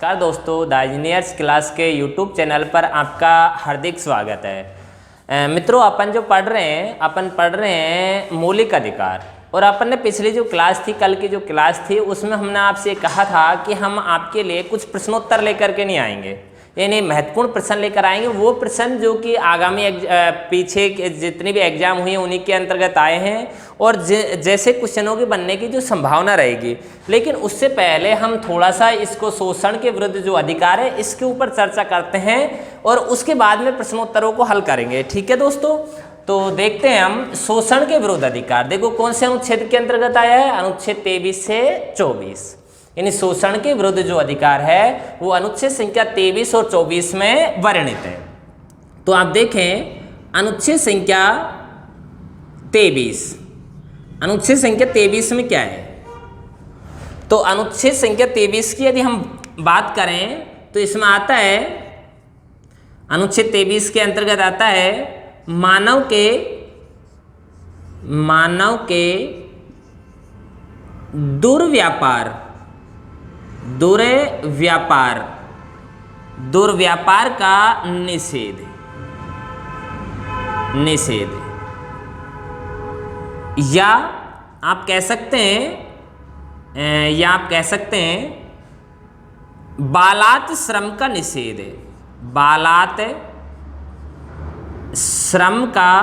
नमस्कार दोस्तों, the engineers class के यूट्यूब चैनल पर आपका हार्दिक स्वागत है। मित्रों, अपन जो पढ़ रहे हैं मौलिक अधिकार। और अपन ने पिछली जो क्लास थी, कल की जो क्लास थी, उसमें हमने आपसे कहा था कि हम आपके लिए कुछ प्रश्नोत्तर लेकर के नहीं आएंगे, यानी महत्वपूर्ण प्रश्न लेकर आएंगे। वो प्रश्न जो कि आगामी पीछे जितनी भी एग्जाम हुई हैं उन्हीं के अंतर्गत आए हैं और जैसे क्वेश्चनों के बनने की जो संभावना रहेगी। लेकिन उससे पहले हम थोड़ा सा इसको शोषण के विरुद्ध जो अधिकार है इसके ऊपर चर्चा करते हैं और उसके बाद में प्रश्नोत्तरों को हल करेंगे। ठीक है दोस्तों, तो देखते हैं हम शोषण के विरुद्ध अधिकार। देखो कौन से अनुच्छेद के अंतर्गत आया है, अनुच्छेद 23 से 24, यानी शोषण के विरुद्ध जो अधिकार है वो अनुच्छेद संख्या 23 और 24 में वर्णित है। तो आप देखें अनुच्छेद संख्या 23, अनुच्छेद संख्या 23 में क्या है। तो अनुच्छेद संख्या 23 की यदि हम बात करें तो इसमें आता है, अनुच्छेद 23 के अंतर्गत आता है मानव के दुर्व्यापार का निषेध या आप कह सकते हैं बालात श्रम का निषेध है। बालात श्रम का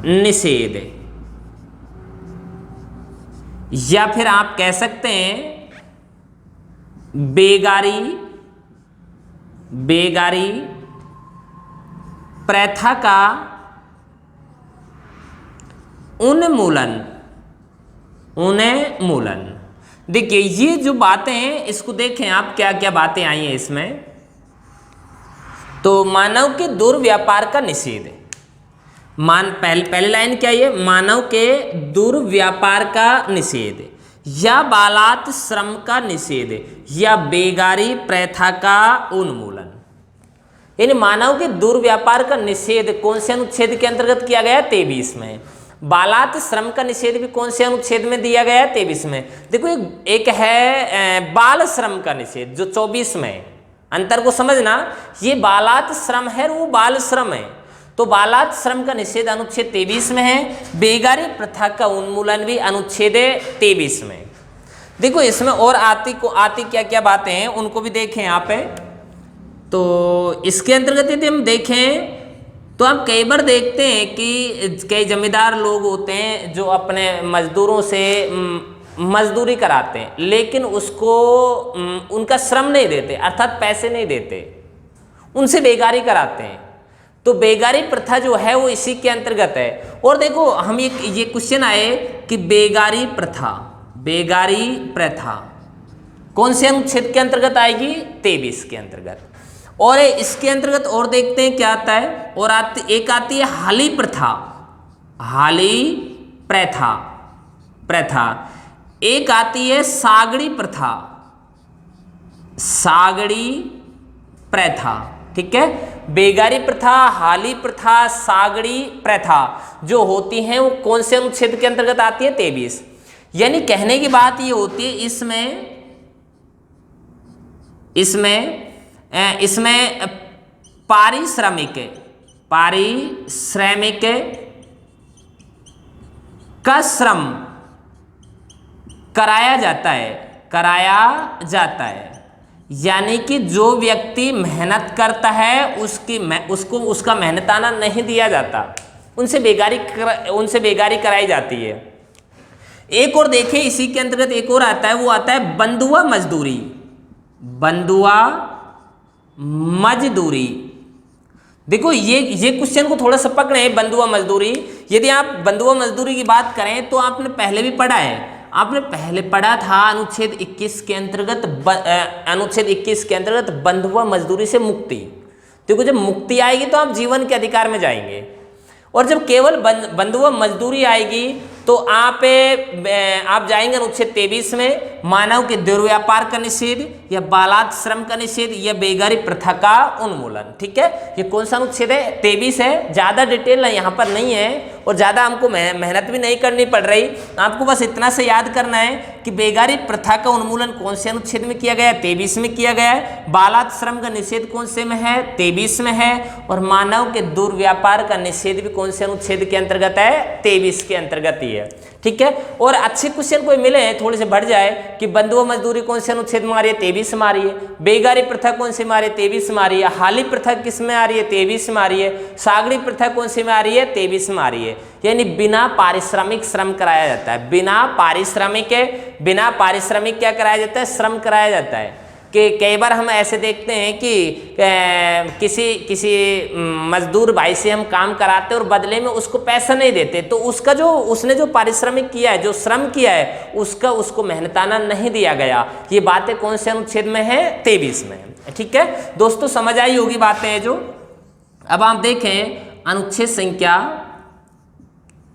निषेध, या फिर आप कह सकते हैं बेगारी प्रथा का उन्मूलन। देखिए ये जो बातें हैं इसको देखें आप, क्या क्या बातें आई हैं इसमें। तो मानव के दुर्व्यापार का निषेध है। पहली लाइन क्या है, मानव के दुर्व्यापार का निषेध या बालात श्रम का निषेध या बेगारी प्रथा का उन्मूलन। यानी मानव के दुर्व्यापार का निषेध कौन से अनुच्छेद के अंतर्गत किया गया है, 23 में। बालात श्रम का निषेध भी कौन से अनुच्छेद में दिया गया है, 23 में। देखो एक है बाल श्रम का निषेध जो 24 में। अंतर को समझना, ये बालात श्रम है, वो बाल श्रम है। तो बालात श्रम का निषेध अनुच्छेद 23 में है। बेगारी प्रथा का उन्मूलन भी अनुच्छेद 23 में। देखो इसमें और आती क्या क्या बातें हैं उनको भी देखें यहाँ पे। तो इसके अंतर्गत यदि हम देखें तो आप कई बार देखते हैं कि कई जमींदार लोग होते हैं जो अपने मजदूरों से मजदूरी कराते हैं, लेकिन उसको उनका श्रम नहीं देते, अर्थात पैसे नहीं देते, उनसे बेगारी कराते हैं। तो बेगारी प्रथा जो है वो इसी के अंतर्गत है। और देखो हम ये क्वेश्चन आए कि बेगारी प्रथा कौन से अनुच्छेद के अंतर्गत आएगी, 23 के अंतर्गत। और इसके अंतर्गत और देखते हैं क्या आता है। और एक आती है हाली प्रथा। एक आती है सागड़ी प्रथा। ठीक है, बेगारी प्रथा, हाली प्रथा, सागड़ी प्रथा जो होती हैं वो कौन से अनुच्छेद के अंतर्गत आती है, 23। यानी कहने की बात ये होती है इसमें पारिश्रमिक का श्रम कराया जाता है। यानी कि जो व्यक्ति मेहनत करता है उसको उसका मेहनताना नहीं दिया जाता, उनसे बेगारी कराई जाती है। एक और देखें इसी के अंतर्गत एक और आता है, वो आता है बंधुआ मजदूरी। देखो ये क्वेश्चन को थोड़ा सा पकड़े, बंधुआ मजदूरी। यदि आप बंधुआ मजदूरी की बात करें तो आपने पहले भी पढ़ा है, था अनुच्छेद 21 के अंतर्गत बंधुआ मजदूरी से मुक्ति। देखो जब मुक्ति आएगी तो आप जीवन के अधिकार में जाएंगे, और जब केवल बंधुआ मजदूरी आएगी तो आप जाएंगे अनुच्छेद 23 में, मानव के दुर्व्यापार का निषेध, या बालात श्रम का निषेध, या बेगारी प्रथा का उन्मूलन। ठीक है, ये कौन सा अनुच्छेद है? 23 है। ज़्यादा डिटेल यहाँ पर नहीं है और ज़्यादा हमको मेहनत भी नहीं करनी पड़ रही, आपको बस इतना से याद करना है कि बेगारी प्रथा का उन्मूलन कौन से अनुच्छेद में किया गया है? 23 में किया गया है। बालात श्रम का निषेध कौन से में है? 23 में है। और मानव के दुर्व्यापार का निषेध भी कौन से अनुच्छेद के अंतर्गत है? 23 के अंतर्गत ही है। ठीक है, और अच्छे क्वेश्चन कोई मिले थोड़े से बढ़ जाए कि बंधुआ मजदूरी कौन से अनुच्छेद में आ रही है? 23 में आ रही है। बेगारी प्रथा कौन से में आ रही है? 23 में आ रही है। हाली प्रथा किस में आ रही है? 23 में आ रही है। सागड़ी प्रथा कौन से में आ रही है? 23 में आ रही है। यानी बिना पारिश्रमिक श्रम कराया जाता है। बिना पारिश्रमिक क्या कराया जाता है? श्रम कराया जाता है। कि कई बार हम ऐसे देखते हैं कि किसी मजदूर भाई से हम काम कराते हैं और बदले में उसको पैसा नहीं देते, तो उसका जो उसने जो पारिश्रमिक किया है, जो श्रम किया है, उसको मेहनताना नहीं दिया गया। ये बातें कौन से अनुच्छेद में है? 23 में। ठीक है दोस्तों, समझ आई होगी बातें जो। अब आप देखें अनुच्छेद संख्या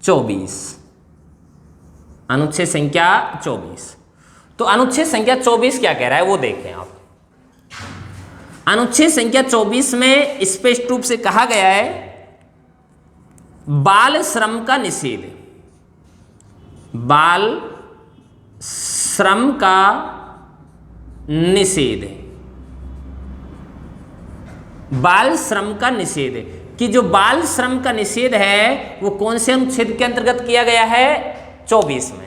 24। अनुच्छेद संख्या 24, तो अनुच्छेद संख्या 24 क्या कह रहा है वो देखें आप। अनुच्छेद संख्या 24 में स्पष्ट रूप से कहा गया है बाल श्रम का निषेध। बाल श्रम का निषेध, बाल श्रम का निषेध, कि जो बाल श्रम का निषेध है वो कौन से अनुच्छेद के अंतर्गत किया गया है? 24 में।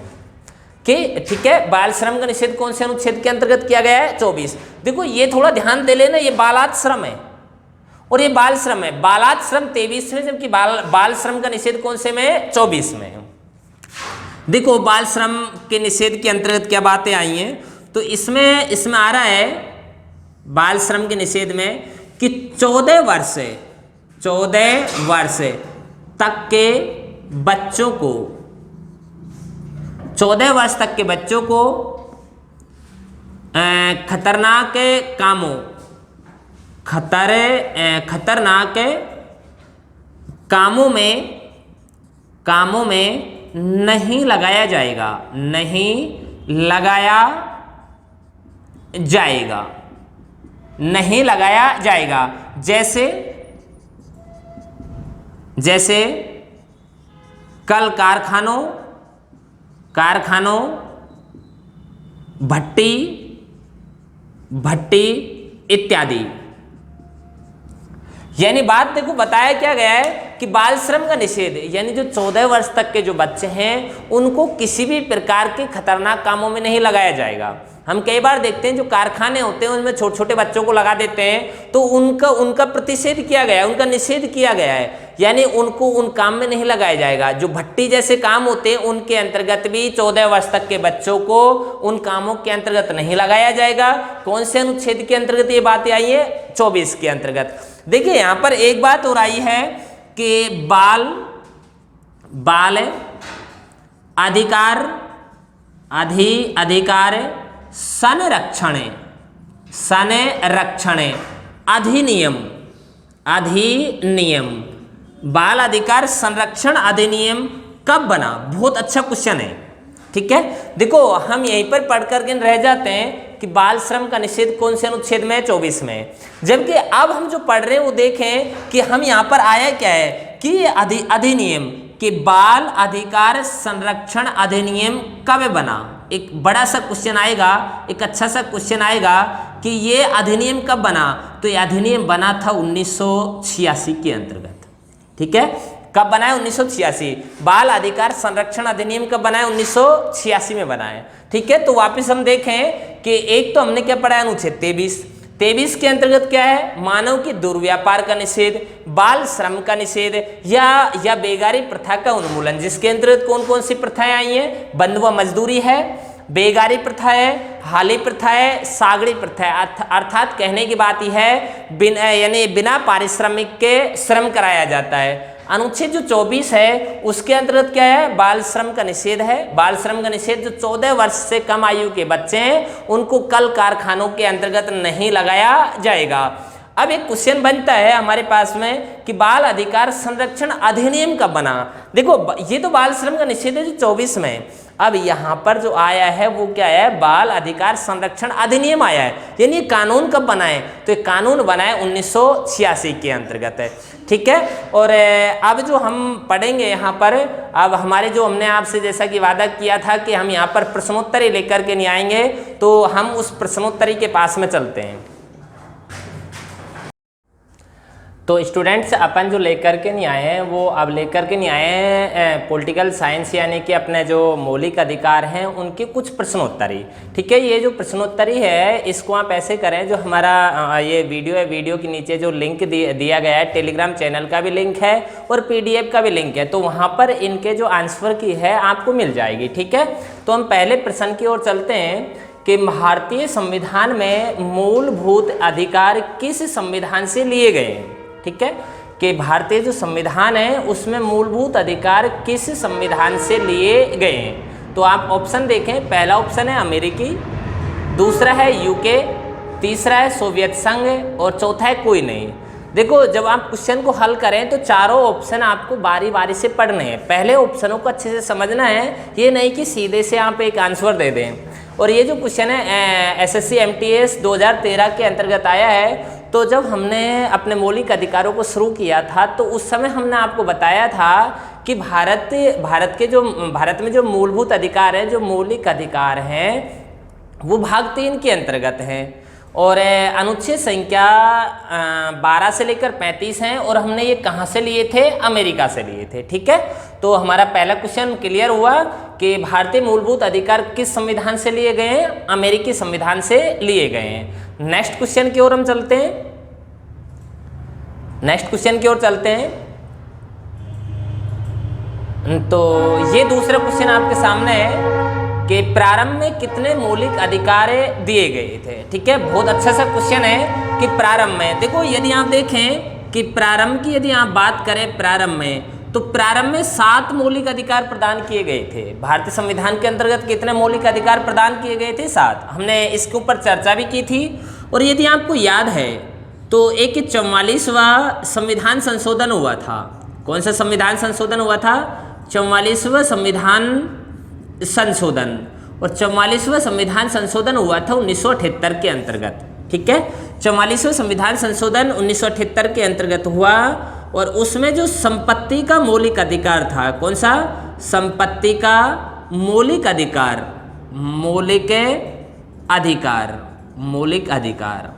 ठीक है, बाल श्रम का निषेध कौन से अनुच्छेद के अंतर्गत किया गया है? 24। देखो ये थोड़ा ध्यान दे लेना, ये बालात श्रम है और ये बाल श्रम है। बालात श्रम 23 में, जबकि बाल श्रम का निषेध कौन से में? 24 में। देखो बाल श्रम के निषेध के अंतर्गत क्या बातें आई हैं, तो इसमें आ रहा है बाल श्रम के निषेध में कि 14 वर्ष तक के बच्चों को 14 वर्ष तक के बच्चों को खतरनाक कामों में नहीं लगाया जाएगा। जैसे कल कारखानों, भट्टी इत्यादि। यानी बात देखो, बताया क्या गया है कि बाल श्रम का निषेध, यानी जो 14 वर्ष तक के जो बच्चे हैं उनको किसी भी प्रकार के खतरनाक कामों में नहीं लगाया जाएगा। हम कई बार देखते हैं जो कारखाने होते हैं उनमें छोटे छोटे बच्चों को लगा देते हैं, तो उनका प्रतिषेध किया गया है, उनका निषेध किया गया है, यानी उनको उन काम में नहीं लगाया जाएगा। जो भट्टी जैसे काम होते हैं उनके अंतर्गत भी 14 वर्ष तक के बच्चों को उन कामों के अंतर्गत नहीं लगाया जाएगा। कौन से अनुच्छेद के अंतर्गत ये बातें आई है? 24 के अंतर्गत। देखिए यहाँ पर एक बात और आई है कि बाल अधिकार संरक्षण अधिनियम, बाल अधिकार संरक्षण अधिनियम कब बना? बहुत अच्छा क्वेश्चन है। ठीक है, देखो हम यहीं पर पढ़ करके रह जाते हैं कि बाल श्रम का निषेध कौन से अनुच्छेद में है? 24 में। जबकि अब हम जो पढ़ रहे हैं वो देखें कि हम यहाँ पर आया क्या है कि अधिनियम, कि बाल अधिकार संरक्षण अधिनियम कब बना। एक बड़ा सा क्वेश्चन आएगा, एक अच्छा सा क्वेश्चन आएगा कि ये अधिनियम कब बना, तो ये अधिनियम बना था 1986 के अंतर्गत। ठीक है, कब बना है? 1986। बाल अधिकार संरक्षण अधिनियम कब बना है? 1986 में बना है। ठीक है, तो वापस हम देखें कि एक तो हमने क्या पढ़ा है? अनुच्छेद 23 के अंतर्गत क्या है? मानव के दुर्व्यापार का निषेध, बाल श्रम का निषेध, या बेगारी प्रथा का उन्मूलन, जिसके अंतर्गत कौन कौन सी प्रथाएं आई हैं? बंधुआ मजदूरी है, बेगारी प्रथा है, हाली प्रथा है, सागड़ी प्रथा है। अर्थात कहने की बात यह है यानी बिना पारिश्रमिक के श्रम कराया जाता है। अनुच्छेद जो 24 है उसके अंतर्गत क्या है? बाल श्रम का निषेध है। बाल श्रम का निषेध, जो 14 वर्ष से कम आयु के बच्चे हैं उनको कल कारखानों के अंतर्गत नहीं लगाया जाएगा। अब एक क्वेश्चन बनता है हमारे पास में कि बाल अधिकार संरक्षण अधिनियम कब बना। देखो ये तो बाल श्रम का निषेध है जो 24 में, अब यहाँ पर जो आया है वो क्या है, बाल अधिकार संरक्षण अधिनियम आया है। यानी कानून कब बना है, तो ये कानून बना है 1986 के अंतर्गत है, ठीक है। और अब जो हम पढ़ेंगे यहाँ पर, अब हमारे जो हमने आपसे जैसा कि वादा किया था कि हम यहाँ पर प्रश्नोत्तरी लेकर के नहीं आएंगे, तो हम उस प्रश्नोत्तरी के पास में चलते हैं। तो स्टूडेंट्स अपन जो लेकर के नहीं आए हैं वो अब लेकर के नहीं आए हैं पॉलिटिकल साइंस, यानी कि अपने जो मौलिक अधिकार हैं उनके कुछ प्रश्नोत्तरी, ठीक है। ये जो प्रश्नोत्तरी है इसको आप ऐसे करें, जो हमारा ये वीडियो है, वीडियो के नीचे जो लिंक दिया गया है, टेलीग्राम चैनल का भी लिंक है और PDF का भी लिंक है, तो वहाँ पर इनके जो आंसर की है आपको मिल जाएगी, ठीक है। तो हम पहले प्रश्न की ओर चलते हैं कि भारतीय संविधान में मूलभूत अधिकार किस संविधान से लिए गए हैं, ठीक है। कि भारतीय जो संविधान है उसमें मूलभूत अधिकार किस संविधान से लिए गए हैं। तो आप ऑप्शन देखें, पहला ऑप्शन है अमेरिकी, दूसरा है UK, तीसरा है सोवियत संघ और चौथा है कोई नहीं। देखो जब आप क्वेश्चन को हल करें तो चारों ऑप्शन आपको बारी बारी से पढ़ने हैं, पहले ऑप्शनों को अच्छे से समझना है, ये नहीं कि सीधे से आप एक आंसर दे दें। और ये जो क्वेश्चन है SSC MTS 2013 के अंतर्गत आया है। तो जब हमने अपने मौलिक अधिकारों को शुरू किया था तो उस समय हमने आपको बताया था कि भारत में जो मूलभूत अधिकार है, जो मौलिक अधिकार हैं, वो भाग 3 के अंतर्गत हैं और अनुच्छेद संख्या 12 से लेकर 35 हैं। और हमने ये कहाँ से लिए थे, अमेरिका से लिए थे, ठीक है। तो हमारा पहला क्वेश्चन क्लियर हुआ कि भारतीय मूलभूत अधिकार किस संविधान से लिए गए हैं, अमेरिकी संविधान से लिए गए हैं। नेक्स्ट क्वेश्चन की ओर हम चलते हैं, तो ये दूसरा क्वेश्चन आपके सामने है कि प्रारंभ में कितने मौलिक अधिकार दिए गए थे, ठीक है। बहुत अच्छा सा क्वेश्चन है कि प्रारंभ में, देखो यदि आप देखें कि प्रारंभ की यदि आप बात करें प्रारंभ में, तो प्रारंभ में 7 मौलिक अधिकार प्रदान किए गए थे। भारतीय संविधान के अंतर्गत कितने मौलिक अधिकार प्रदान किए गए थे, 7। हमने इसके ऊपर चर्चा भी की थी। और यदि आपको याद है तो एक 44वां संविधान संशोधन हुआ था। कौन सा संविधान संशोधन हुआ था, 44वां संविधान संशोधन। और 44वां संविधान संशोधन हुआ था 1978 के अंतर्गत, ठीक है। 44वां संविधान संशोधन 1978 के अंतर्गत हुआ और उसमें जो संपत्ति का मौलिक अधिकार था, कौन सा, संपत्ति का मौलिक अधिकार, मौलिक अधिकार,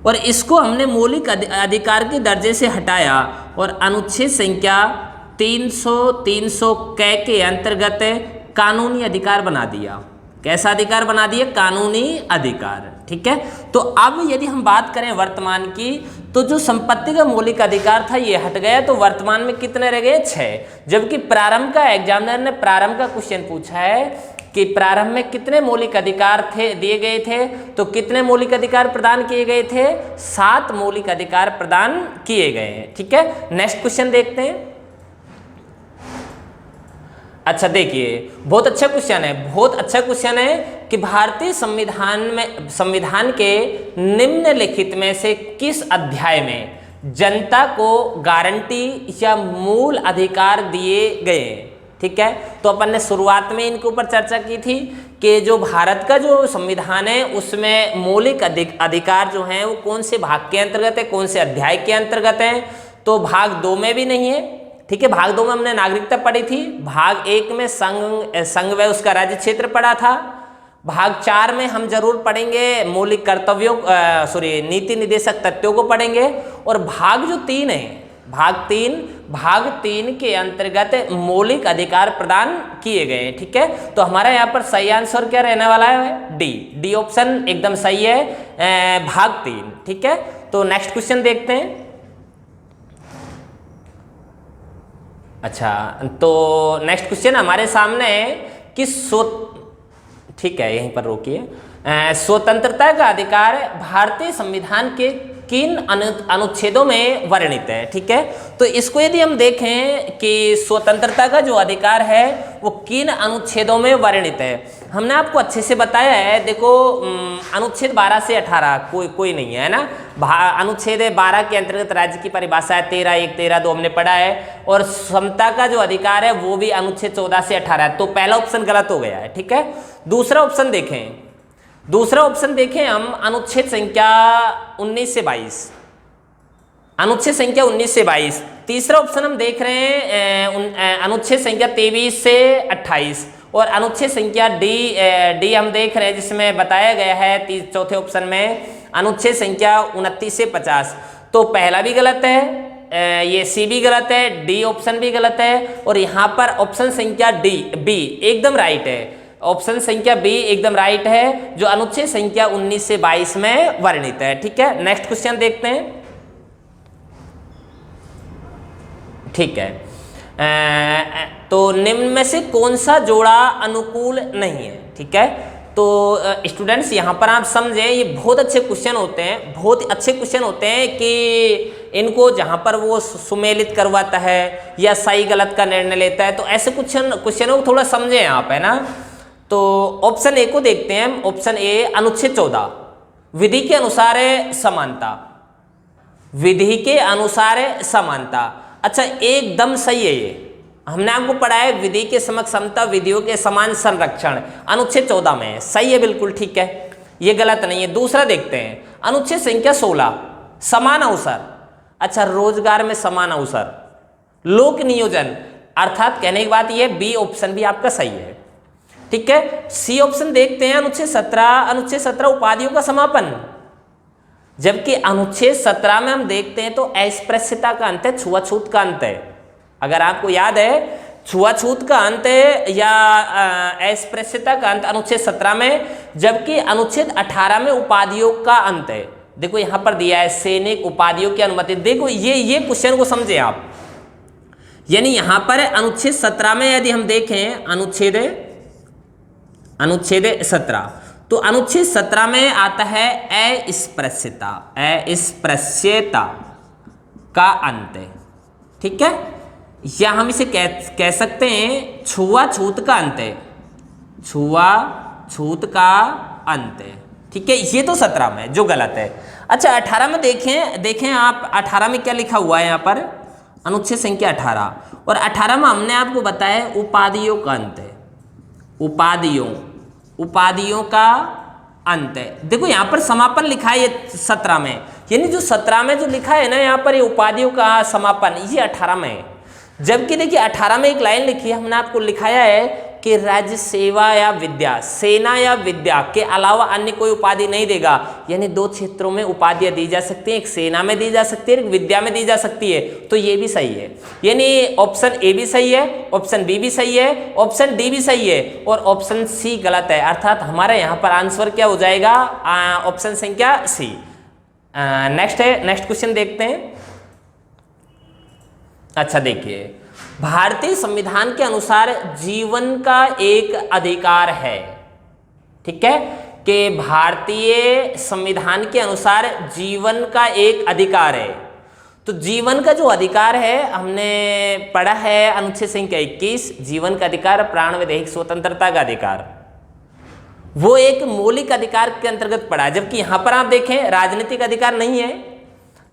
और इसको हमने मौलिक अधिकार के दर्जे से हटाया और अनुच्छेद संख्या 300 के अंतर्गत कानूनी अधिकार बना दिया। कैसा अधिकार बना दिया, कानूनी अधिकार, ठीक है। तो अब यदि हम बात करें वर्तमान की, तो जो संपत्ति का मौलिक अधिकार था ये हट गया, तो वर्तमान में कितने रह गए, 6। जबकि प्रारंभ का एग्जामिनर ने प्रारंभ का क्वेश्चन पूछा है कि प्रारंभ में कितने मौलिक अधिकार दिए गए थे, तो कितने मौलिक अधिकार प्रदान किए गए थे, 7 मौलिक अधिकार प्रदान किए गए हैं, ठीक है। नेक्स्ट क्वेश्चन देखते हैं। अच्छा देखिए, बहुत अच्छा क्वेश्चन है कि भारतीय संविधान के निम्नलिखित में से किस अध्याय में जनता को गारंटी या मूल अधिकार दिए गए, ठीक है। तो अपन ने शुरुआत में इनके ऊपर चर्चा की थी कि जो भारत का जो संविधान है उसमें मौलिक अधिकार जो हैं वो कौन से भाग के अंतर्गत है, कौन से अध्याय के अंतर्गत है। तो भाग 2 में भी नहीं है, ठीक है। भाग 2 में हमने नागरिकता पढ़ी थी, भाग 1 में संघ व उसका राज्य क्षेत्र पढ़ा था, भाग 4 में हम जरूर पढ़ेंगे मौलिक कर्तव्यों नीति निर्देशक तथ्यों को पढ़ेंगे। और भाग जो 3 है, भाग 3 के अंतर्गत मौलिक अधिकार प्रदान किए गए, ठीक है। तो हमारा यहाँ पर सही आंसर क्या रहने वाला है, डी ऑप्शन एकदम सही है, भाग 3, ठीक है। तो नेक्स्ट क्वेश्चन देखते हैं। अच्छा, तो नेक्स्ट क्वेश्चन हमारे सामने है कि ठीक है, यहीं पर रोकिए। स्वतंत्रता का अधिकार भारतीय संविधान के किन अनुच्छेदों में वर्णित है। ठीक है, तो इसको यदि हम देखें कि स्वतंत्रता का जो अधिकार है वो किन अनुच्छेदों में वर्णित है, हमने आपको अच्छे से बताया है। देखो अनुच्छेद 12 से 18 कोई नहीं है ना। अनुच्छेद 12 के अंतर्गत राज्य की परिभाषा है 13(1), 13(2) हमने पढ़ा है, और समता का जो अधिकार है वो भी अनुच्छेद 14 से 18 है। तो पहला ऑप्शन गलत हो गया है। ठीक है, दूसरा ऑप्शन देखें हम अनुच्छेद संख्या 19 से 22, अनुच्छेद संख्या 19 से 22। तीसरा ऑप्शन हम देख रहे हैं अनुच्छेद संख्या 23 से 28, और अनुच्छेद संख्या डी हम देख रहे हैं जिसमें बताया गया है चौथे ऑप्शन में अनुच्छेद संख्या 29 से 50। तो पहला भी गलत है, ये सी भी गलत है, डी ऑप्शन भी गलत है, और यहाँ पर ऑप्शन संख्या बी एकदम राइट है। ऑप्शन संख्या बी एकदम राइट है, जो अनुच्छेद संख्या 19 से 22 में वर्णित है। ठीक है, नेक्स्ट क्वेश्चन देखते हैं। ठीक है, तो निम्न में से कौन सा जोड़ा अनुकूल नहीं है। ठीक है, तो स्टूडेंट्स यहाँ पर आप समझें, ये बहुत अच्छे क्वेश्चन होते हैं, बहुत अच्छे क्वेश्चन होते हैं कि इनको जहाँ पर वो सुमेलित करवाता है या सही गलत का निर्णय लेता है, तो ऐसे क्वेश्चनों को थोड़ा समझें आप, है ना। तो ऑप्शन ए को देखते हैं। ऑप्शन ए अनुच्छेद 14 विधि के अनुसार समानता, विधि के अनुसार समानता। अच्छा, एकदम सही है ये, हमने आपको पढ़ा है विधि के समक्ष समता, विधियों के समान संरक्षण, अनुच्छेद 14 में सही है, बिल्कुल ठीक है, ये गलत नहीं है। दूसरा देखते हैं अनुच्छेद संख्या 16 समान अवसर। अच्छा, रोजगार में समान अवसर, लोक नियोजन, अर्थात कहने की बात ये बी ऑप्शन भी आपका सही है। ठीक है, सी ऑप्शन देखते हैं अनुच्छेद 17 उपाधियों का समापन, जबकि अनुच्छेद 17 में हम देखते हैं तो अस्पृश्यता का अंत है, छुआछूत का अंत है। अगर आपको याद है, छुआछूत का अंत है या अस्पृश्यता का अंत अनुच्छेद 17 में, जबकि अनुच्छेद 18 में उपाधियों का अंत है। देखो यहाँ पर दिया है सैनिक उपाधियों की अनुमति। देखो ये क्वेश्चन को समझे आप, यानी यहाँ पर अनुच्छेद 17 में यदि हम देखें अनुच्छेद 17, तो अनुच्छेद 17 में आता है अस्पृश्यता का अंत है। ठीक है, या हम इसे कह सकते हैं छुआछूत का अंत है, छुआछूत का अंत है। ठीक है, ये तो 17 में जो गलत है। अच्छा, 18 में देखें आप, 18 में क्या लिखा हुआ है यहाँ पर, अनुच्छेद संख्या 18, और 18 में हमने आपको बताया उपाधियों का अंत है, उपाधियों का अंत है। देखो यहाँ पर समापन लिखा है ये 17 में, यानी जो 17 में जो लिखा है ना यहाँ पर ये उपाधियों का समापन, ये 18 में है। जबकि देखिए 18 में एक लाइन लिखी है, हमने आपको लिखाया है कि राज्य सेवा या विद्या, सेना या विद्या के अलावा अन्य कोई उपाधि नहीं देगा। यानी 2 क्षेत्रों में उपाधियां दी जा सकती हैं, एक सेना में दी जा सकती है, एक विद्या में दी जा सकती है। तो ये भी सही है, यानी ऑप्शन ए भी सही है, ऑप्शन बी भी सही है, ऑप्शन डी भी सही है, और ऑप्शन सी गलत है। अर्थात हमारे यहाँ पर आंसर क्या हो जाएगा, ऑप्शन संख्या सी। नेक्स्ट क्वेश्चन देखते हैं। अच्छा देखिए, भारतीय संविधान के अनुसार जीवन का एक अधिकार है। ठीक है, कि भारतीय संविधान के अनुसार जीवन का एक अधिकार है। तो जीवन का जो अधिकार है हमने पढ़ा है अनुच्छेद संख्या 21, जीवन का अधिकार, प्राण व दैहिक स्वतंत्रता का अधिकार, वो एक मौलिक अधिकार के अंतर्गत पड़ा है। जबकि यहां पर आप देखें राजनीतिक अधिकार नहीं है,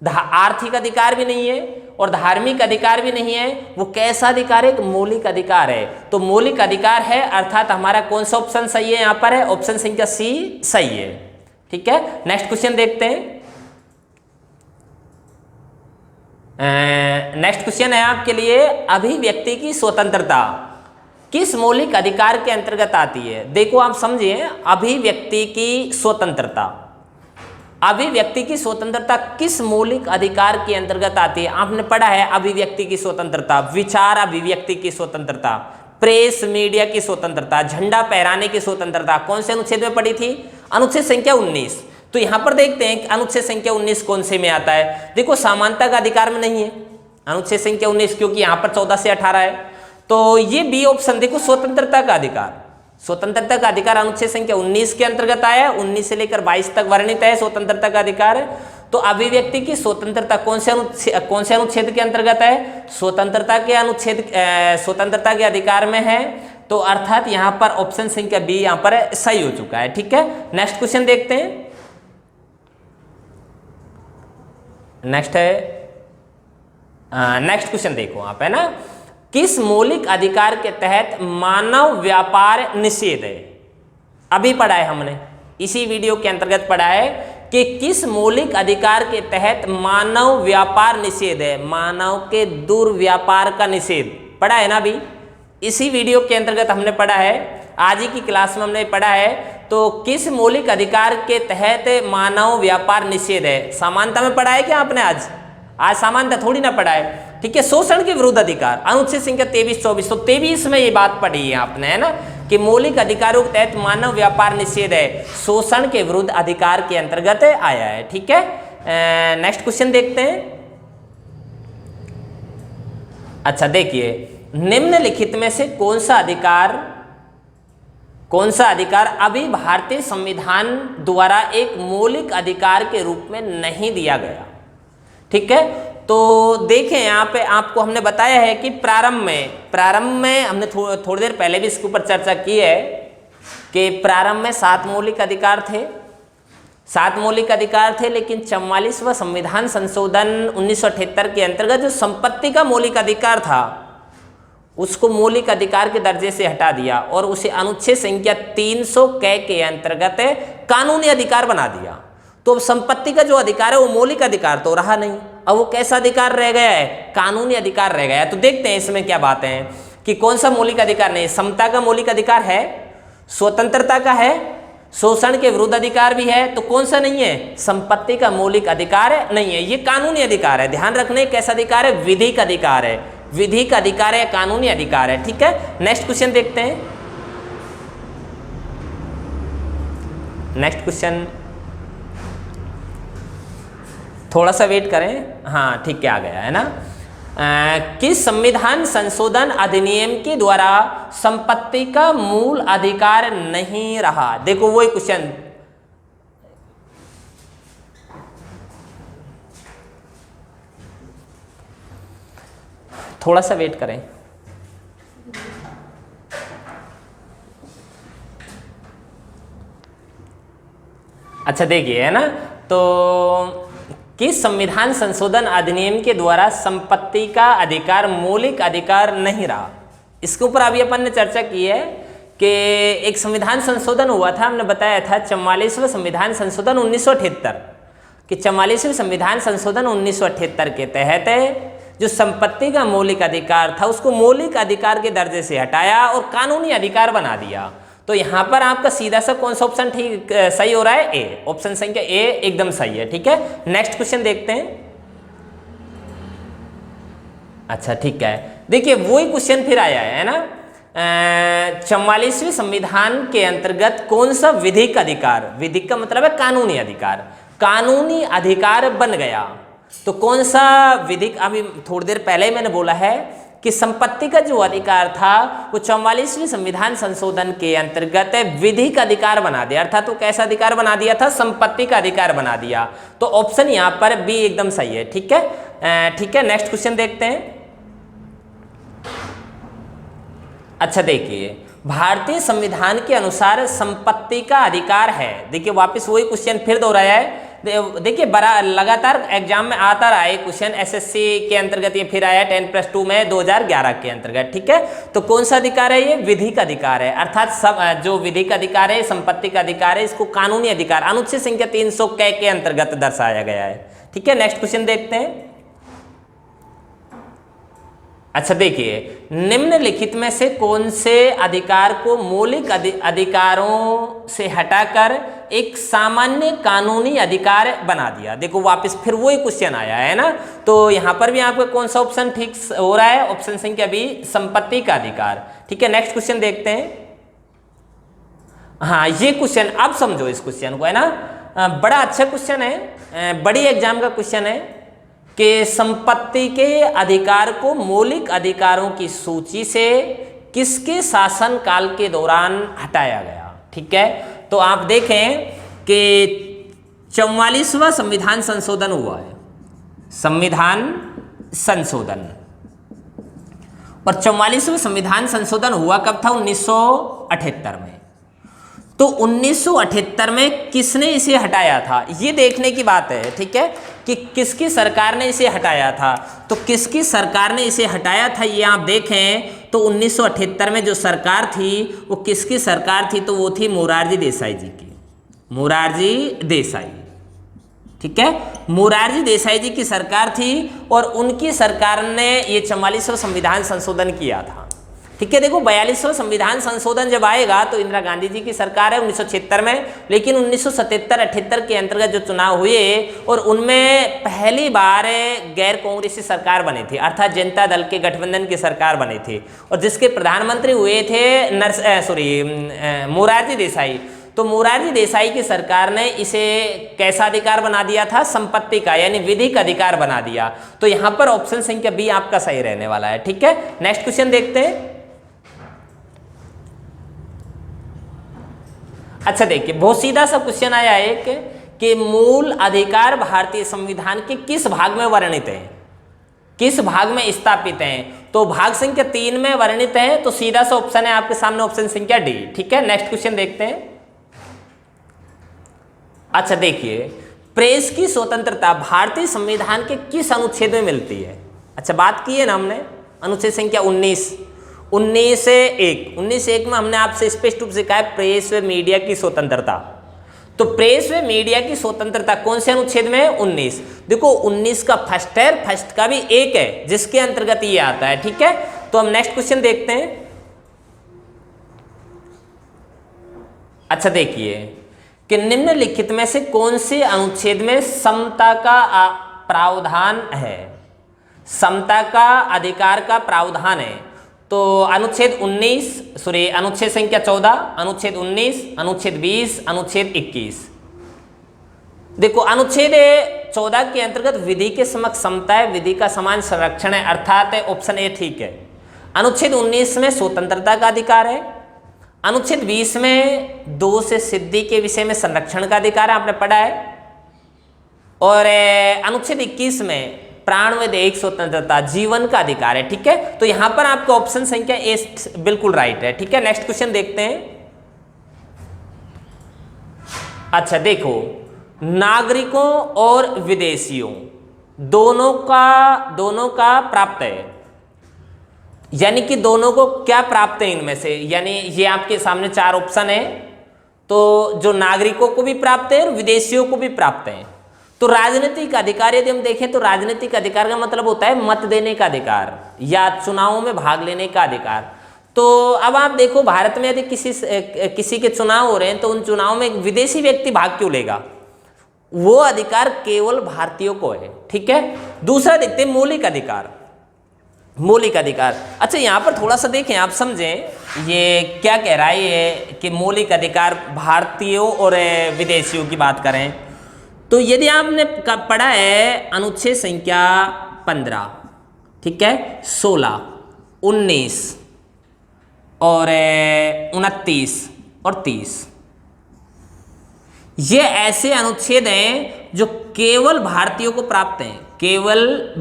आर्थिक अधिकार भी नहीं है, और धार्मिक अधिकार भी नहीं है। वो कैसा अधिकार है, एक मौलिक अधिकार है। तो मौलिक अधिकार है, अर्थात हमारा कौन सा ऑप्शन सही है, यहां पर है ऑप्शन संख्या सी सही है। ठीक है, नेक्स्ट क्वेश्चन देखते हैं। नेक्स्ट क्वेश्चन है आपके लिए, अभिव्यक्ति की स्वतंत्रता किस मौलिक अधिकार के अंतर्गत आती है। देखो आप समझिए, अभिव्यक्ति की स्वतंत्रता, अभिव्यक्ति की स्वतंत्रता किस मौलिक अधिकार के अंतर्गत आती है। आपने पढ़ा है अभिव्यक्ति की स्वतंत्रता, विचार अभिव्यक्ति की स्वतंत्रता, प्रेस मीडिया की स्वतंत्रता, झंडा फहराने की स्वतंत्रता, कौन से अनुच्छेद में पड़ी थी, अनुच्छेद संख्या 19। तो यहां पर देखते हैं कि अनुच्छेद संख्या 19 कौन से में आता है। देखो समानता का अधिकार में नहीं है अनुच्छेद संख्या 19, क्योंकि यहां पर 14 से 18 है। तो ये बी ऑप्शन, देखो स्वतंत्रता का अधिकार, स्वतंत्रता का अधिकार अनुच्छेद संख्या 19 के अंतर्गत आया है, 19 से लेकर 22 तक वर्णित है स्वतंत्रता का अधिकार। तो अभिव्यक्ति की स्वतंत्रता कौन से अनुच्छेद के अंतर्गत है? स्वतंत्रता के अधिकार में है। तो अर्थात यहाँ पर ऑप्शन संख्या बी यहाँ पर सही हो चुका है। ठीक है, नेक्स्ट क्वेश्चन देखते हैं। नेक्स्ट क्वेश्चन देखो आप, है ना, किस मौलिक अधिकार के तहत मानव व्यापार निषेध है? अभी पढ़ा है हमने, इसी वीडियो के अंतर्गत पढ़ा है कि किस मौलिक अधिकार के तहत मानव व्यापार निषेध है। मानव के दुर्व्यापार का निषेध पढ़ा है ना अभी, इसी वीडियो के अंतर्गत हमने पढ़ा है, आज ही की क्लास में हमने पढ़ा है। तो किस मौलिक अधिकार के तहत मानव व्यापार निषेध है? समानता में पढ़ा है क्या आपने? आज समानता थोड़ी ना पढ़ा है। ठीक है, शोषण के विरुद्ध अधिकार, अनुच्छेद संख्या 23-24, तो 23 में ये बात पढ़ी है आपने, है ना, कि मौलिक अधिकारों के तहत मानव व्यापार निषेध है, शोषण के विरुद्ध अधिकार के अंतर्गत आया है। ठीक है, नेक्स्ट क्वेश्चन देखते हैं। अच्छा देखिए, निम्नलिखित में से कौन सा अधिकार अभी भारतीय संविधान द्वारा एक मौलिक अधिकार के रूप में नहीं दिया गया? ठीक है, तो देखें यहाँ पे आपको हमने बताया है कि प्रारंभ में हमने थोड़ी देर पहले भी इसके ऊपर चर्चा की है कि प्रारंभ में 7 मौलिक अधिकार थे, लेकिन 44वां संविधान संशोधन 1978 के अंतर्गत जो संपत्ति का मौलिक अधिकार था उसको मौलिक अधिकार के दर्जे से हटा दिया और उसे अनुच्छेद संख्या 300 के अंतर्गत कानूनी अधिकार बना दिया। तो अब संपत्ति का जो अधिकार है वो मौलिक अधिकार तो रहा नहीं, अब वो कैसा अधिकार रह गया है? कानूनी अधिकार रह गया है। तो देखते हैं इसमें क्या बातें हैं कि कौन सा मौलिक अधिकार नहीं। समता का मौलिक अधिकार है, स्वतंत्रता का है, शोषण के विरुद्ध अधिकार भी है, तो कौन सा नहीं है? संपत्ति का मौलिक अधिकार नहीं है, ये कानूनी अधिकार है। ध्यान रखने कैसा अधिकार है? विधिक अधिकार है, विधिक अधिकार है, कानूनी अधिकार है। ठीक है, नेक्स्ट क्वेश्चन देखते हैं। नेक्स्ट क्वेश्चन, थोड़ा सा वेट करें। हाँ ठीक है, आ गया है ना। किस संविधान संशोधन अधिनियम के द्वारा संपत्ति का मूल अधिकार नहीं रहा? देखो वही क्वेश्चन, थोड़ा सा वेट करें। अच्छा देखिए, है ना, तो किस संविधान संशोधन अधिनियम के द्वारा संपत्ति का अधिकार मौलिक अधिकार नहीं रहा? इसके ऊपर अभी अपन ने चर्चा की है कि एक संविधान संशोधन हुआ था, हमने बताया था 44वां संविधान संशोधन 1978, कि 44वें संविधान संशोधन 1978 के तहत जो संपत्ति का मौलिक अधिकार था उसको मौलिक अधिकार के दर्जे से हटाया और कानूनी अधिकार बना दिया। तो यहाँ पर आपका सीधा सा कौन सा ऑप्शन ठीक सही हो रहा है? ए, ऑप्शन संख्या ए एकदम सही है। ठीक है, नेक्स्ट क्वेश्चन देखते हैं। अच्छा ठीक है, देखिए वही क्वेश्चन फिर आया है ना, 44वें संविधान के अंतर्गत कौन सा विधिक अधिकार, विधिक का मतलब है कानूनी अधिकार, कानूनी अधिकार बन गया। तो कौन सा विधिक? अभी थोड़ी देर पहले ही मैंने बोला है कि संपत्ति का जो अधिकार था वो 44वें संविधान संशोधन के अंतर्गत विधिक अधिकार बना दिया, अर्थात तो कैसा अधिकार बना दिया था? संपत्ति का अधिकार बना दिया। तो ऑप्शन यहाँ पर बी एकदम सही है। ठीक है, ठीक है, नेक्स्ट क्वेश्चन देखते हैं। अच्छा देखिए, भारतीय संविधान के अनुसार संपत्ति का अधिकार है। देखिए वापस वही क्वेश्चन फिर दोहराया है। देखिए बड़ा लगातार एग्जाम में आता रहा है क्वेश्चन, एसएससी के अंतर्गत ये फिर आया 10+2 में 2011 के अंतर्गत। ठीक है, तो कौन सा अधिकार है? ये विधिक अधिकार है, अर्थात सब जो विधिक अधिकार है, संपत्ति का अधिकार है, इसको कानूनी अधिकार अनुच्छेद संख्या 300 के अंतर्गत दर्शाया गया है। ठीक है, नेक्स्ट क्वेश्चन देखते हैं। अच्छा देखिए, निम्नलिखित में से कौन से अधिकार को मौलिक अधिकारों से हटाकर एक सामान्य कानूनी अधिकार बना दिया? देखो वापस फिर वही क्वेश्चन आया है ना, तो यहाँ पर भी आपका कौन सा ऑप्शन ठीक हो रहा है? ऑप्शन संख्या बी, संपत्ति का अधिकार। ठीक है, नेक्स्ट क्वेश्चन देखते हैं। हाँ ये क्वेश्चन अब समझो इस क्वेश्चन को, है ना, बड़ा अच्छा क्वेश्चन है, बड़ी एग्जाम का क्वेश्चन है कि संपत्ति के अधिकार को मौलिक अधिकारों की सूची से किसके शासन काल के दौरान हटाया गया? ठीक है, तो आप देखें कि 44वां संविधान संशोधन हुआ है, संविधान संशोधन। और 44वां संविधान संशोधन हुआ कब था? 1978 में। तो 1978 में किसने इसे हटाया था, ये देखने की बात है, ठीक है, कि किसकी सरकार ने इसे हटाया था। तो किसकी सरकार ने इसे हटाया था ये आप देखें तो 1978 में जो सरकार थी वो किसकी सरकार थी? तो वो थी मोरारजी देसाई जी की, मोरारजी देसाई, ठीक है, मोरारजी देसाई जी की सरकार थी। और उनकी सरकार ने ये 44वां संविधान संशोधन किया था, ठीक है। देखो 42वां संविधान संशोधन जब आएगा तो इंदिरा गांधी जी की सरकार है 1976 में, लेकिन 1977-78 के अंतर्गत जो चुनाव हुए और उनमें पहली बार गैर कांग्रेसी सरकार बनी थी, अर्थात जनता दल के गठबंधन की सरकार बनी थी, और जिसके प्रधानमंत्री हुए थे मोरारजी देसाई। तो मोरारजी देसाई की सरकार ने इसे कैसा अधिकार बना दिया था? संपत्ति का, यानी विधिक अधिकार बना दिया। तो यहां पर ऑप्शन संख्या बी आपका सही रहने वाला है, ठीक है। नेक्स्ट क्वेश्चन देखते हैं। अच्छा देखिए, बहुत सीधा सा क्वेश्चन आया एक कि मूल अधिकार भारतीय संविधान के किस भाग में वर्णित है, किस भाग में स्थापित हैं? तो भाग संख्या 3 में वर्णित है, तो सीधा सा ऑप्शन है आपके सामने ऑप्शन संख्या डी, ठीक है। नेक्स्ट क्वेश्चन देखते हैं। अच्छा देखिए, प्रेस की स्वतंत्रता भारतीय संविधान के किस अनुच्छेद में मिलती है? अच्छा बात की है ना हमने, अनुच्छेद संख्या 19(1) में हमने आपसे स्पष्ट रूप से कहा है प्रेस व मीडिया की स्वतंत्रता। तो प्रेस व मीडिया की स्वतंत्रता कौन से अनुच्छेद में है? 19। देखो 19 का फर्स्ट है, फर्स्ट का भी एक है जिसके अंतर्गत ये आता है, ठीक है। तो हम नेक्स्ट क्वेश्चन देखते हैं। अच्छा देखिए कि निम्नलिखित में से कौन से अनुच्छेद में समता का प्रावधान है, समता का अधिकार का प्रावधान है? तो अनुच्छेद 19 अनुच्छेद संख्या 14, अनुच्छेद 19, अनुच्छेद 20, अनुच्छेद 21। देखो अनुच्छेद 14 के अंतर्गत विधि के समक्ष समता है, विधि का समान संरक्षण है, अर्थात ऑप्शन ए ठीक है। अनुच्छेद 19 में स्वतंत्रता का अधिकार है, अनुच्छेद 20 में दोष से सिद्धि के विषय में संरक्षण का अधिकार है, आपने पढ़ा है, और अनुच्छेद 21 में प्राण व दैहिक स्वतंत्रता, जीवन का अधिकार है, ठीक है। तो यहां पर आपका ऑप्शन संख्या ए बिल्कुल राइट है, ठीक है। नेक्स्ट क्वेश्चन देखते हैं। अच्छा देखो, नागरिकों और विदेशियों दोनों का प्राप्त है, यानी कि दोनों को क्या प्राप्त है इनमें से, यानी ये आपके सामने 4 ऑप्शन है, तो जो नागरिकों को भी प्राप्त है और विदेशियों को भी प्राप्त है। तो राजनीतिक अधिकार यदि हम देखें तो राजनीतिक अधिकार का मतलब होता है मत देने का अधिकार या चुनावों में भाग लेने का अधिकार। तो अब आप देखो भारत में यदि किसी के चुनाव हो रहे हैं तो उन चुनाव में एक विदेशी व्यक्ति भाग क्यों लेगा? वो अधिकार केवल भारतीयों को है, ठीक है। दूसरा देखते हैं मौलिक अधिकार, मौलिक अधिकार। अच्छा यहाँ पर थोड़ा सा देखें, आप समझें ये क्या कह रहा है ये कि मौलिक अधिकार भारतीयों और विदेशियों की बात करें तो यदि आपने पढ़ा है अनुच्छेद संख्या 15, ठीक है, 16, 19 और 29 और 30, ये ऐसे अनुच्छेद हैं जो केवल भारतीयों को प्राप्त हैं, केवल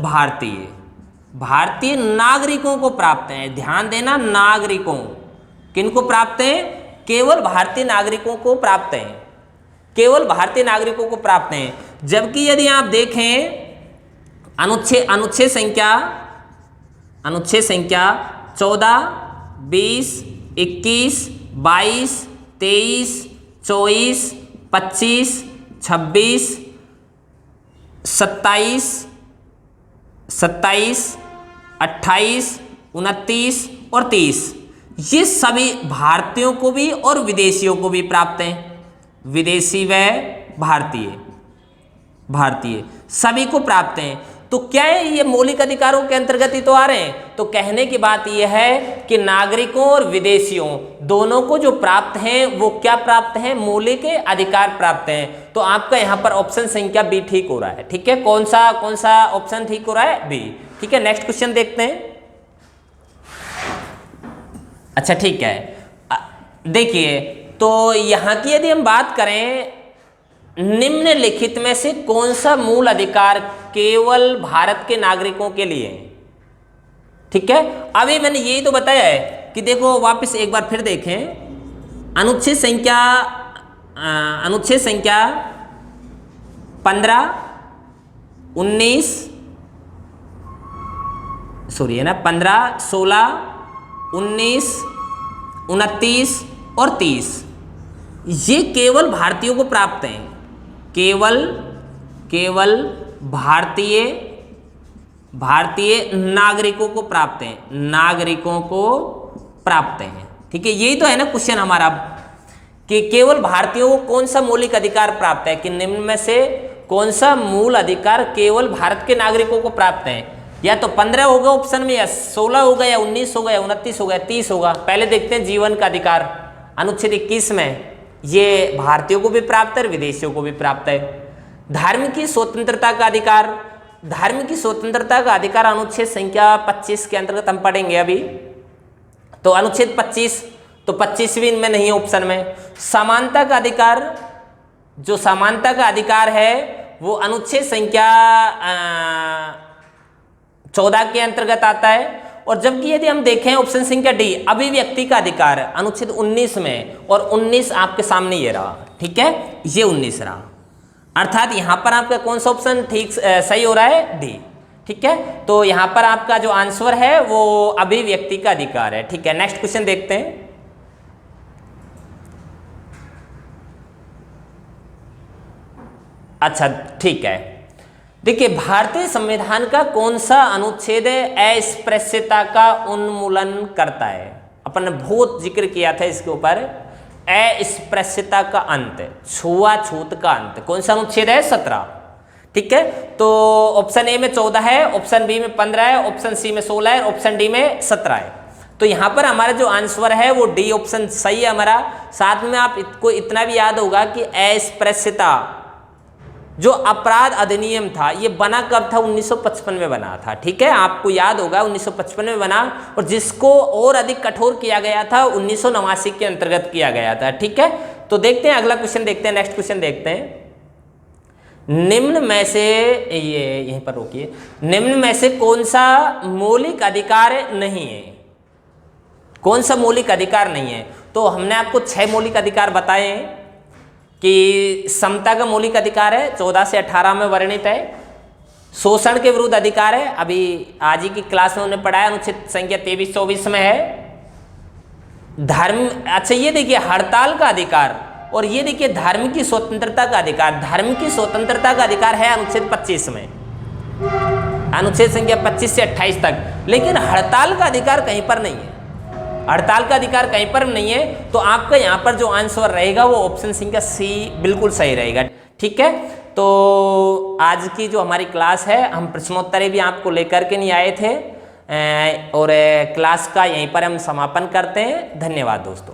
भारतीय नागरिकों को प्राप्त हैं। ध्यान देना, नागरिकों, किनको प्राप्त हैं? केवल भारतीय नागरिकों को प्राप्त हैं, केवल भारतीय नागरिकों को प्राप्त हैं। जबकि यदि आप देखें अनुच्छेद संख्या 14, 20, 21, 22, 23, 24, 25, 26, 27, 28, 29 और 30, ये सभी भारतीयों को भी और विदेशियों को भी प्राप्त हैं। विदेशी व भारतीय सभी को प्राप्त हैं। तो क्या है ये मौलिक अधिकारों के अंतर्गत ही तो आ रहे हैं। तो कहने की बात यह है कि नागरिकों और विदेशियों दोनों को जो प्राप्त हैं वो क्या प्राप्त हैं? मौलिक अधिकार प्राप्त हैं। तो आपका यहाँ पर ऑप्शन संख्या बी ठीक हो रहा है, ठीक है। कौन सा ऑप्शन ठीक हो रहा है? बी, ठीक है। नेक्स्ट क्वेश्चन देखते हैं। अच्छा ठीक है, देखिए तो यहाँ की यदि हम बात करें निम्नलिखित में से कौन सा मूल अधिकार केवल भारत के नागरिकों के लिए है? ठीक है, अभी मैंने यही तो बताया है कि देखो वापस एक बार फिर देखें, अनुच्छेद संख्या 15, 19 सॉरी है ना 15, 16, 19, 29 और 30 ये केवल भारतीयों को प्राप्त हैं, केवल भारतीय नागरिकों को प्राप्त हैं, ठीक है। यही तो है ना क्वेश्चन हमारा कि केवल भारतीयों को कौन सा मौलिक अधिकार प्राप्त है, कि निम्न में से कौन सा मूल अधिकार केवल भारत के नागरिकों को प्राप्त है। या तो 15 होगा ऑप्शन में, या 16 होगा, या 19 होगा, या 29 होगा, 30 होगा। पहले देखते हैं जीवन का अधिकार, अनुच्छेद 21 में ये भारतीयों को भी प्राप्त है, विदेशियों को भी प्राप्त है। धर्म की स्वतंत्रता का अधिकार, अनुच्छेद संख्या 25 के अंतर्गत हम पढ़ेंगे अभी। तो अनुच्छेद 25, तो 25 भी इनमें नहीं है ऑप्शन में। समानता का अधिकार है वो अनुच्छेद संख्या 14 के अंतर्गत आता है। और जबकि यदि हम देखें ऑप्शन संख्या डी, अभिव्यक्ति का अधिकार, अनुच्छेद 19 में, और 19 आपके सामने ये रहा, ठीक है, ये 19 रहा। अर्थात यहां पर आपका कौन सा ऑप्शन ठीक सही हो रहा है? डी, ठीक है। तो यहां पर आपका जो आंसर है वो अभिव्यक्ति का अधिकार है, ठीक है। नेक्स्ट क्वेश्चन देखते हैं। अच्छा, ठीक है, देखिए भारतीय संविधान का कौन सा अनुच्छेद अस्पृश्यता का उन्मूलन करता है? अपन ने बहुत जिक्र किया था इसके ऊपर। अस्पृश्यता का अंत, छुआछूत का अंत, कौन सा अनुच्छेद है? 17, ठीक है। तो ऑप्शन ए में 14 है, ऑप्शन बी में 15 है, ऑप्शन सी में 16 है, ऑप्शन डी में 17 है। तो यहाँ पर हमारा जो आंसर है वो डी ऑप्शन सही है हमारा। साथ में आपको इतना भी याद होगा कि अस्पृश्यता जो अपराध अधिनियम था ये बना कब था? 1955 में बना था, ठीक है। आपको याद होगा 1955 में बना, और जिसको और अधिक कठोर किया गया था 1989 के अंतर्गत किया गया था, ठीक है। तो देखते हैं अगला क्वेश्चन, देखते हैं नेक्स्ट क्वेश्चन देखते हैं। निम्न में से, ये यहीं पर रोकिए, निम्न में से कौन सा मौलिक अधिकार नहीं है? कौन सा मौलिक अधिकार नहीं है? तो हमने आपको 6 मौलिक अधिकार बताए हैं कि समता का मौलिक अधिकार है, 14 से 18 में वर्णित है। शोषण के विरुद्ध अधिकार है, अभी आज ही की क्लास में उन्होंने पढ़ाया, अनुच्छेद संख्या 23-24 में है। धर्म, अच्छा ये देखिए हड़ताल का अधिकार, और ये देखिए धर्म की स्वतंत्रता का अधिकार। धर्म की स्वतंत्रता का अधिकार है अनुच्छेद 25 में, अनुच्छेद संख्या 25 से 28 तक। लेकिन हड़ताल का अधिकार कहीं पर नहीं है, हड़ताल का अधिकार कहीं पर नहीं है। तो आपका यहाँ पर जो आंसर रहेगा वो ऑप्शन संख्या सी बिल्कुल सही रहेगा, ठीक है। तो आज की जो हमारी क्लास है, हम प्रश्नोत्तरी भी आपको लेकर के नहीं आए थे, और क्लास का यहीं पर हम समापन करते हैं। धन्यवाद दोस्तों।